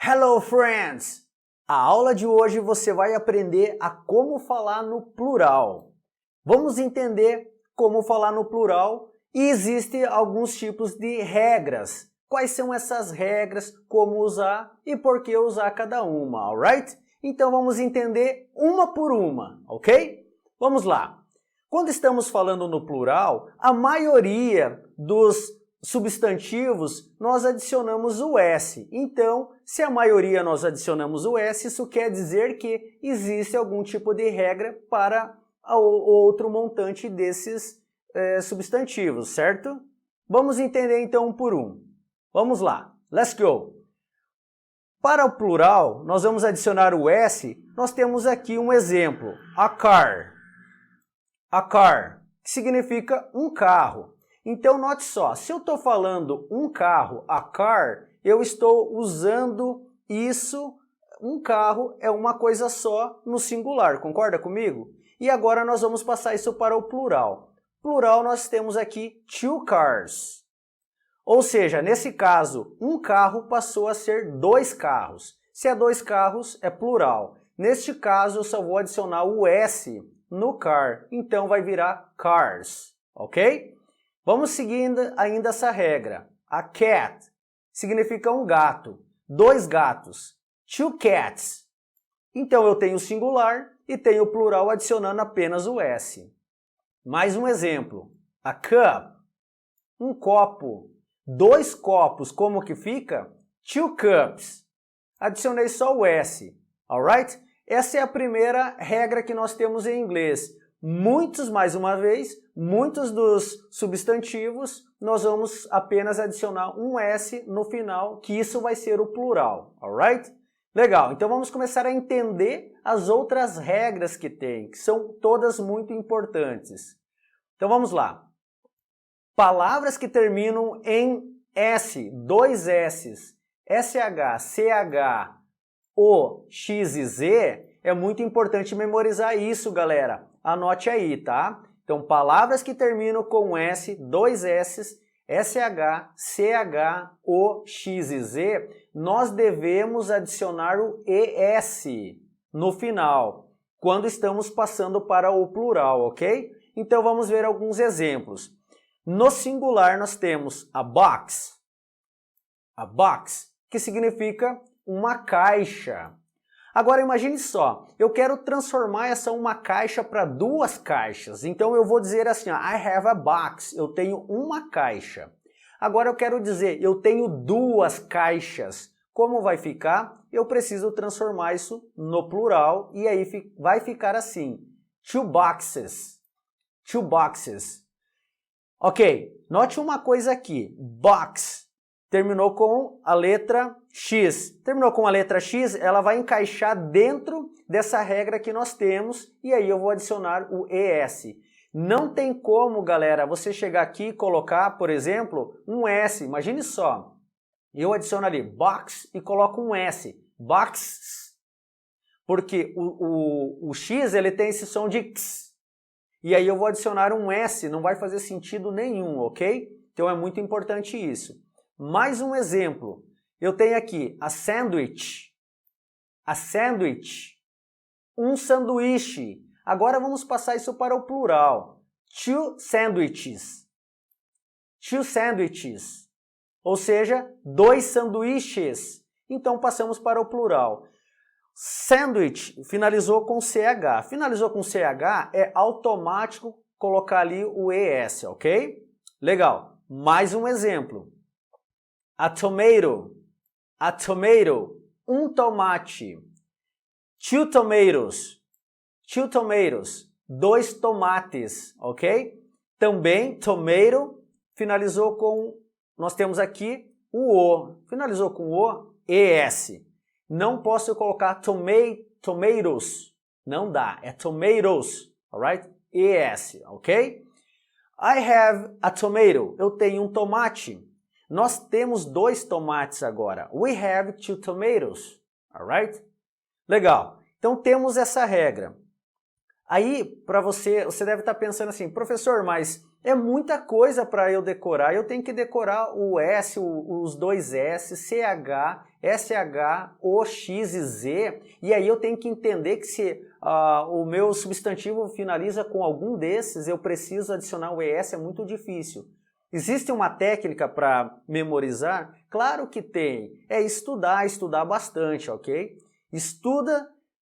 Hello friends! A aula de hoje você vai aprender a como falar no plural. Vamos entender como falar no plural e existem alguns tipos de regras. Quais são essas regras, como usar e por que usar cada uma, alright? Então vamos entender uma por uma, ok? Vamos lá! Quando estamos falando no plural, a maioria dos substantivos nós adicionamos o S. Então, se a maioria nós adicionamos o S, isso quer dizer que existe algum tipo de regra para o outro montante desses substantivos, certo? Vamos entender então um por um. Vamos lá, let's go! Para o plural, nós vamos adicionar o S, nós temos aqui um exemplo, a car. A car, que significa um carro. Então, note só, se eu estou falando um carro, a car, eu estou usando isso, um carro é uma coisa só no singular, concorda comigo? E agora nós vamos passar isso para o plural. Plural, nós temos aqui two cars. Ou seja, nesse caso, um carro passou a ser dois carros. Se é dois carros, é plural. Neste caso, eu só vou adicionar o S no car, então vai virar cars, ok? Vamos seguindo ainda essa regra. A cat significa um gato, dois gatos, two cats. Então eu tenho o singular e tenho o plural adicionando apenas o S. Mais um exemplo. A cup, um copo, dois copos, como que fica? Two cups. Adicionei só o S, alright? Essa é a primeira regra que nós temos em inglês. Mais uma vez, muitos dos substantivos nós vamos apenas adicionar um S no final, que isso vai ser o plural, alright? Legal, então vamos começar a entender as outras regras que tem, que são todas muito importantes. Então vamos lá. Palavras que terminam em S, dois S's, SH, CH, O, X e Z, é muito importante memorizar isso, galera. Anote aí, tá? Então, palavras que terminam com S, dois S's, SH, CH, O, X e Z, nós devemos adicionar o ES no final, quando estamos passando para o plural, ok? Então, vamos ver alguns exemplos. No singular, nós temos a box, que significa uma caixa. Agora imagine só, eu quero transformar essa uma caixa para duas caixas. Então eu vou dizer assim, ó, I have a box, eu tenho uma caixa. Agora eu quero dizer, eu tenho duas caixas. Como vai ficar? Eu preciso transformar isso no plural e aí vai ficar assim, two boxes. Two boxes. Ok, note uma coisa aqui, box. Terminou com a letra X. Terminou com a letra X, ela vai encaixar dentro dessa regra que nós temos e aí eu vou adicionar o ES. Não tem como, galera, você chegar aqui e colocar, por exemplo, um S. Imagine só, eu adiciono ali box e coloco um S. Box. Porque o X ele tem esse som de X. E aí eu vou adicionar um S, não vai fazer sentido nenhum, ok? Então é muito importante isso. Mais um exemplo, eu tenho aqui a sandwich, um sanduíche. Agora vamos passar isso para o plural, two sandwiches, ou seja, dois sanduíches. Então passamos para o plural. Sandwich finalizou com CH, é automático colocar ali o ES, ok? Legal, mais um exemplo. A tomato, um tomate. Two tomatoes, dois tomates, ok? Também, tomato, finalizou com, nós temos aqui o O, finalizou com o, ES. Não posso colocar tomatoes, não dá, é tomatoes, alright? ES, ok? I have a tomato, eu tenho um tomate. Nós temos dois tomates agora. We have two tomatoes. Alright? Legal. Então temos essa regra. Aí, para você deve estar pensando assim, professor, mas é muita coisa para eu decorar. Eu tenho que decorar o S, os dois S, CH, SH, O, X e Z. E aí eu tenho que entender que se o meu substantivo finaliza com algum desses, eu preciso adicionar o ES, é muito difícil. Existe uma técnica para memorizar? Claro que tem. É estudar, estudar bastante, ok?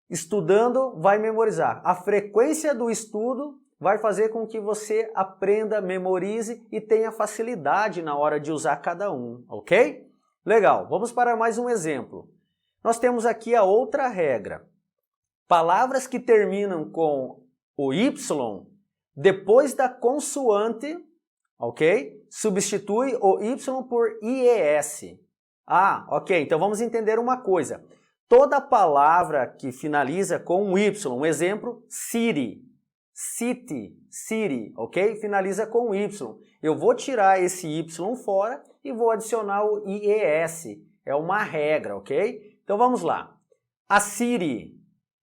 Estudando vai memorizar. A frequência do estudo vai fazer com que você aprenda, memorize e tenha facilidade na hora de usar cada um, ok? Legal, vamos para mais um exemplo. Nós temos aqui a outra regra. Palavras que terminam com o Y, depois da consoante, ok? Substitui o Y por IES. Ah, ok, então vamos entender uma coisa. Toda palavra que finaliza com um Y, um exemplo, city, city, city, ok? Finaliza com Y. Eu vou tirar esse Y fora e vou adicionar o IES. É uma regra, ok? Então vamos lá. A city,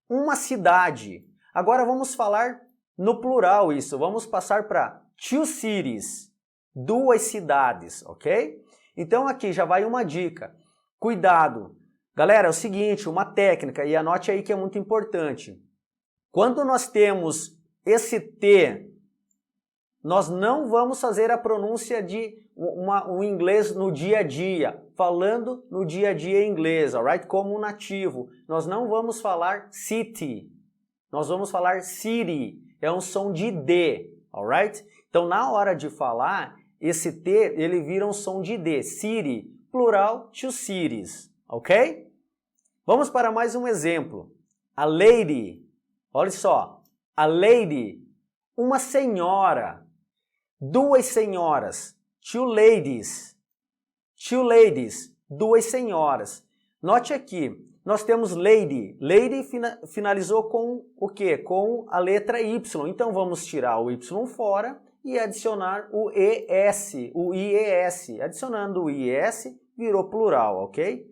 uma cidade. Agora vamos falar no plural isso. Vamos passar para two cities, duas cidades, ok? Então aqui já vai uma dica. Cuidado. Galera, é o seguinte, uma técnica, e anote aí que é muito importante. Quando nós temos esse T, nós não vamos fazer a pronúncia de um inglês no dia a dia, falando no dia a dia em inglês, alright? Como um nativo. Nós não vamos falar city, nós vamos falar city, é um som de D, alright? Então na hora de falar, esse T, ele vira um som de D, city, plural, two cities, ok? Vamos para mais um exemplo. A lady, olha só, a lady, uma senhora, duas senhoras, two ladies, duas senhoras. Note aqui, nós temos lady, lady finalizou com o quê? Com a letra Y, então vamos tirar o Y fora e adicionar o ES, o IES. Adicionando o IES, virou plural, ok?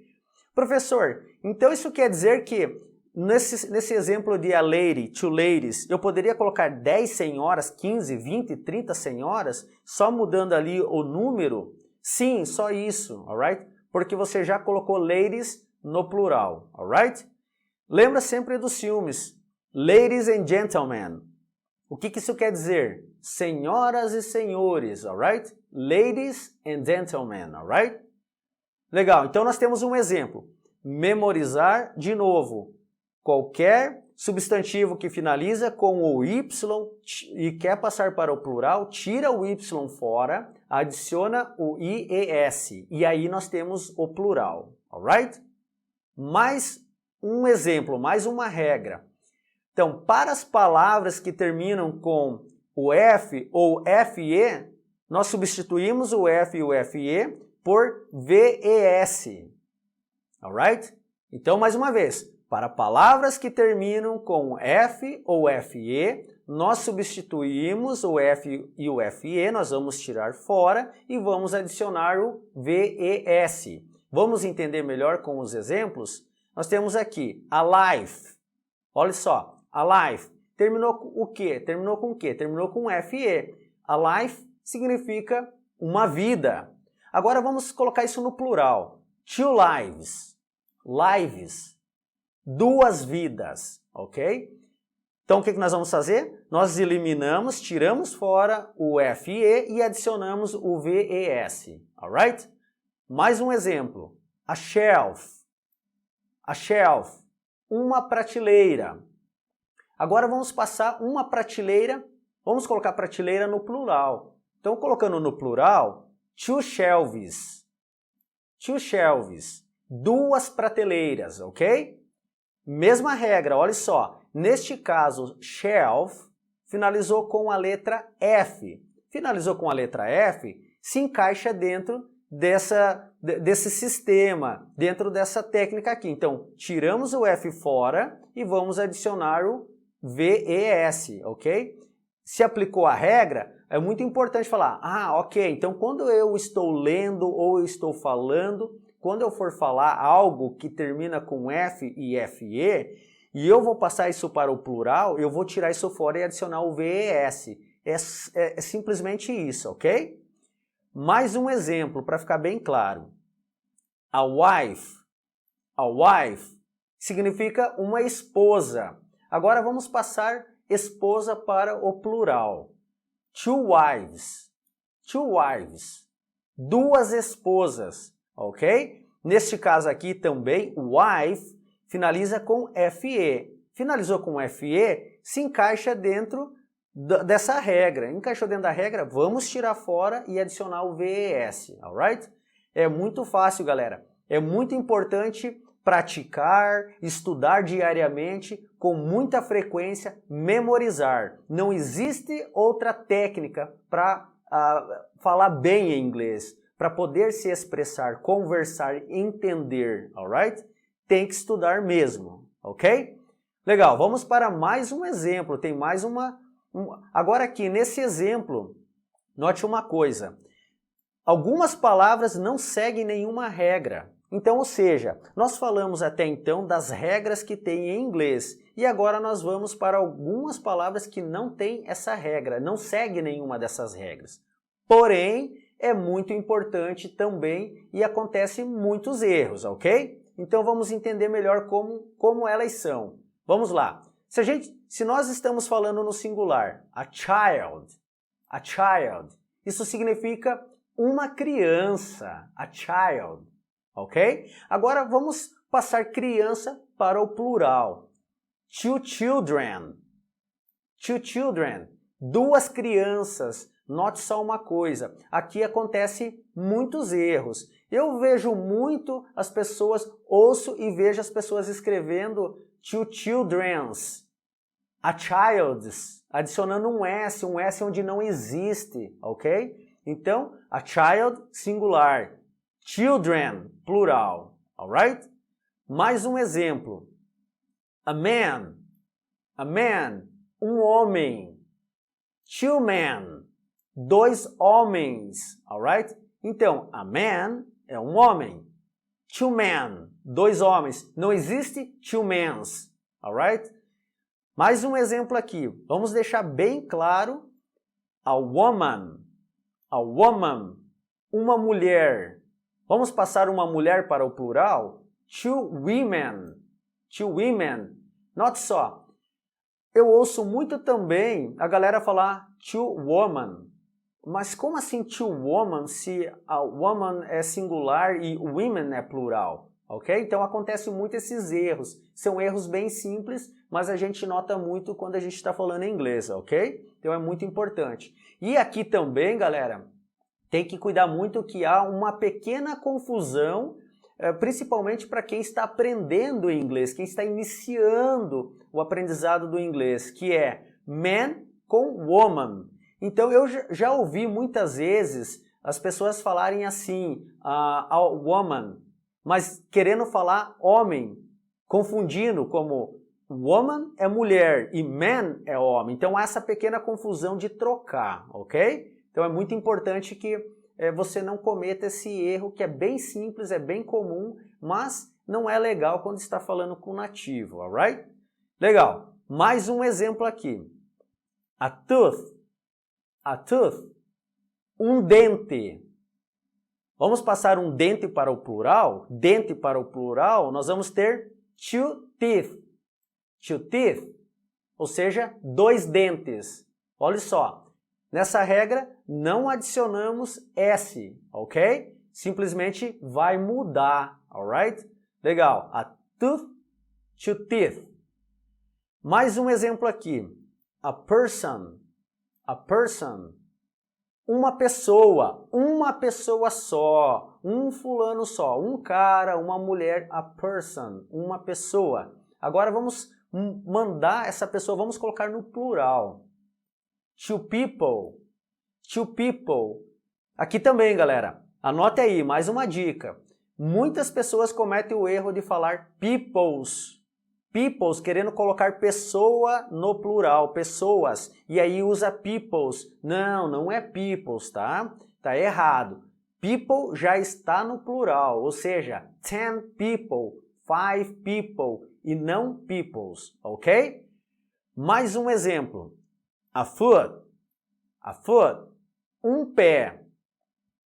Professor, então isso quer dizer que nesse exemplo de a lady, two ladies, eu poderia colocar 10 senhoras, 15, 20, 30 senhoras, só mudando ali o número? Sim, só isso, alright? Porque você já colocou ladies no plural, alright? Lembra sempre dos filmes, ladies and gentlemen. O que isso quer dizer? Senhoras e senhores, alright? Ladies and gentlemen, alright? Legal, então nós temos um exemplo. Memorizar, de novo, qualquer substantivo que finaliza com o Y e quer passar para o plural, tira o Y fora, adiciona o IES e aí nós temos o plural, alright? Mais um exemplo, mais uma regra. Então, para as palavras que terminam com o F ou FE, nós substituímos o F e o FE por VES, alright? Então, mais uma vez, para palavras que terminam com F ou FE, nós substituímos o F e o FE, nós vamos tirar fora e vamos adicionar o VES. Vamos entender melhor com os exemplos? Nós temos aqui alive, olha só, alive, terminou com o quê? Terminou com o quê? Terminou com FE. Alive significa uma vida. Agora vamos colocar isso no plural. Two lives. Lives. Duas vidas. Ok? Então o que nós vamos fazer? Nós eliminamos, tiramos fora o FE e adicionamos o VES. Alright? Mais um exemplo. A shelf. A shelf. Uma prateleira. Agora vamos passar uma prateleira, vamos colocar prateleira no plural. Então colocando no plural, two shelves. Two shelves. Duas prateleiras, ok? Mesma regra, olha só. Neste caso, shelf finalizou com a letra F. Finalizou com a letra F, se encaixa dentro desse sistema, dentro dessa técnica aqui. Então, tiramos o F fora e vamos adicionar o VES, ok? Se aplicou a regra, é muito importante falar, ok, então quando eu estou lendo ou eu estou falando, quando eu for falar algo que termina com F e FE, e eu vou passar isso para o plural, eu vou tirar isso fora e adicionar o VES. é simplesmente isso, ok? Mais um exemplo para ficar bem claro. A wife significa uma esposa. Agora vamos passar esposa para o plural. Two wives, duas esposas, ok? Neste caso aqui também, wife finaliza com FE. Finalizou com FE, se encaixa dentro dessa regra. Encaixou dentro da regra, vamos tirar fora e adicionar o VES, alright? É muito fácil, galera. É muito importante praticar, estudar diariamente, com muita frequência, memorizar. Não existe outra técnica para falar bem em inglês, para poder se expressar, conversar, entender, alright? Tem que estudar mesmo, ok? Legal, vamos para mais um exemplo, tem mais Agora aqui, nesse exemplo, note uma coisa. Algumas palavras não seguem nenhuma regra. Então, ou seja, nós falamos até então das regras que tem em inglês. E agora nós vamos para algumas palavras que não têm essa regra, não segue nenhuma dessas regras. Porém, é muito importante também e acontecem muitos erros, ok? Então vamos entender melhor como elas são. Vamos lá. Se nós estamos falando no singular, a child, isso significa uma criança, a child, ok? Agora vamos passar criança para o plural. Two children, duas crianças. Note só uma coisa, aqui acontece muitos erros. Eu vejo muito as pessoas, ouço e vejo as pessoas escrevendo two children's, a child's, adicionando um S onde não existe, ok? Então, a child, singular, children, plural, alright? Mais um exemplo. A man, um homem. Two men, dois homens, alright? Então, a man é um homem. Two men, dois homens. Não existe two men's, alright? Mais um exemplo aqui. Vamos deixar bem claro. A woman, uma mulher. Vamos passar uma mulher para o plural? Two women. Note só. Eu ouço muito também a galera falar two woman. Mas como assim two woman se a woman é singular e women é plural? Ok? Então acontecem muito esses erros. São erros bem simples, mas a gente nota muito quando a gente está falando em inglês, ok? Então é muito importante. E aqui também, galera, tem que cuidar muito que há uma pequena confusão, principalmente para quem está aprendendo inglês, quem está iniciando o aprendizado do inglês, que é man com woman. Então eu já ouvi muitas vezes as pessoas falarem assim, a woman, mas querendo falar homem, confundindo como woman é mulher e man é homem. Então há essa pequena confusão de trocar, ok? Então é muito importante que você não cometa esse erro que é bem simples, é bem comum, mas não é legal quando está falando com nativo, alright? Legal. Mais um exemplo aqui. A tooth, um dente. Vamos passar um dente para o plural? Dente para o plural, nós vamos ter two teeth. Ou seja, dois dentes. Olha só, nessa regra não adicionamos S, ok? Simplesmente vai mudar, alright? Legal, a tooth, two teeth. Mais um exemplo aqui, a person, uma pessoa só, um fulano só, um cara, uma mulher, a person, uma pessoa. Agora vamos mandar essa pessoa, vamos colocar no plural. Two people. Aqui também, galera, anote aí, mais uma dica. Muitas pessoas cometem o erro de falar peoples, querendo colocar pessoa no plural, pessoas, e aí usa peoples. Não é peoples, tá? Tá errado. People já está no plural, ou seja, 10 people, 5 people, e não peoples, ok? Mais um exemplo. A foot, A foot, um pé.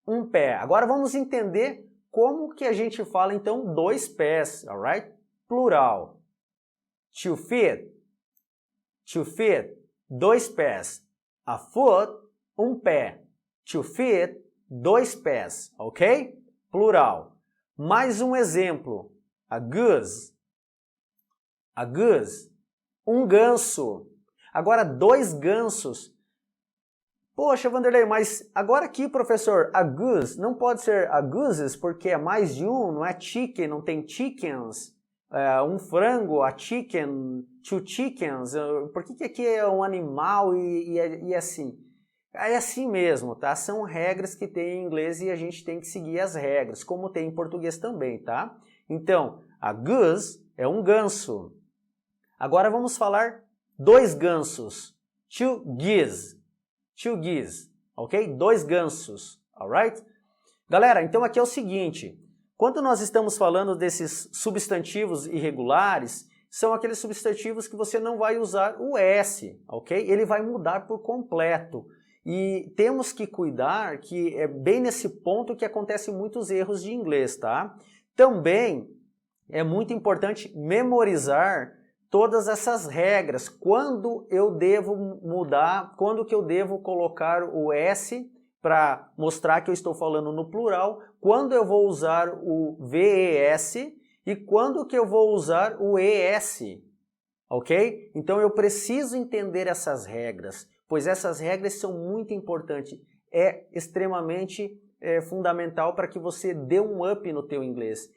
Um pé. Agora vamos entender como que a gente fala então dois pés, alright? Plural. 2 feet. 2 feet, dois pés. A foot, um pé. 2 feet, dois pés, ok? Plural. Mais um exemplo. A goose. A goose, um ganso. Agora, dois gansos. Poxa, Vanderlei, mas agora aqui, professor, a goose não pode ser a gooses porque é mais de um, não é chicken, não tem chickens. Um frango, a chicken, two chickens. Por que aqui é um animal e é assim? É assim mesmo, tá? São regras que tem em inglês e a gente tem que seguir as regras, como tem em português também, tá? Então, a goose é um ganso. Agora vamos falar dois gansos. Two geese. Two geese, ok? Dois gansos, alright? Galera, então aqui é o seguinte. Quando nós estamos falando desses substantivos irregulares, são aqueles substantivos que você não vai usar o S, ok? Ele vai mudar por completo. E temos que cuidar que é bem nesse ponto que acontecem muitos erros de inglês, tá? Também é muito importante memorizar todas essas regras. Quando eu devo mudar, quando que eu devo colocar o S para mostrar que eu estou falando no plural, quando eu vou usar o VES e quando que eu vou usar o ES, ok? Então eu preciso entender essas regras, pois essas regras são muito importantes. É extremamente fundamental para que você dê um up no teu inglês.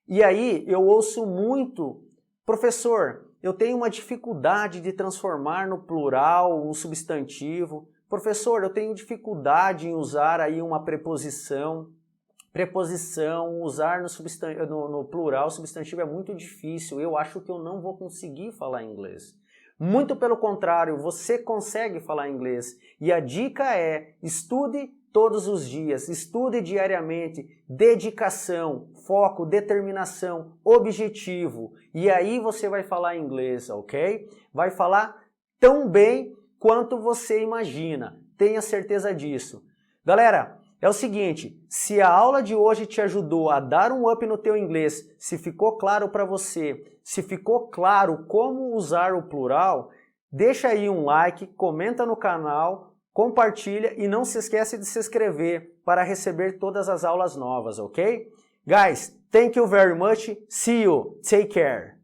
E aí eu ouço muito, professor, eu tenho uma dificuldade de transformar no plural um substantivo. Professor, eu tenho dificuldade em usar aí uma preposição. Preposição, usar no plural substantivo é muito difícil. Eu acho que eu não vou conseguir falar inglês. Muito pelo contrário, você consegue falar inglês. E a dica é, estude todos os dias, estude diariamente, dedicação, foco, determinação, objetivo. E aí você vai falar inglês, ok? Vai falar tão bem quanto você imagina. Tenha certeza disso. Galera, é o seguinte, se a aula de hoje te ajudou a dar um up no teu inglês, se ficou claro para você, se ficou claro como usar o plural, deixa aí um like, comenta no canal, compartilha e não se esquece de se inscrever para receber todas as aulas novas, ok? Guys, thank you very much. See you. Take care.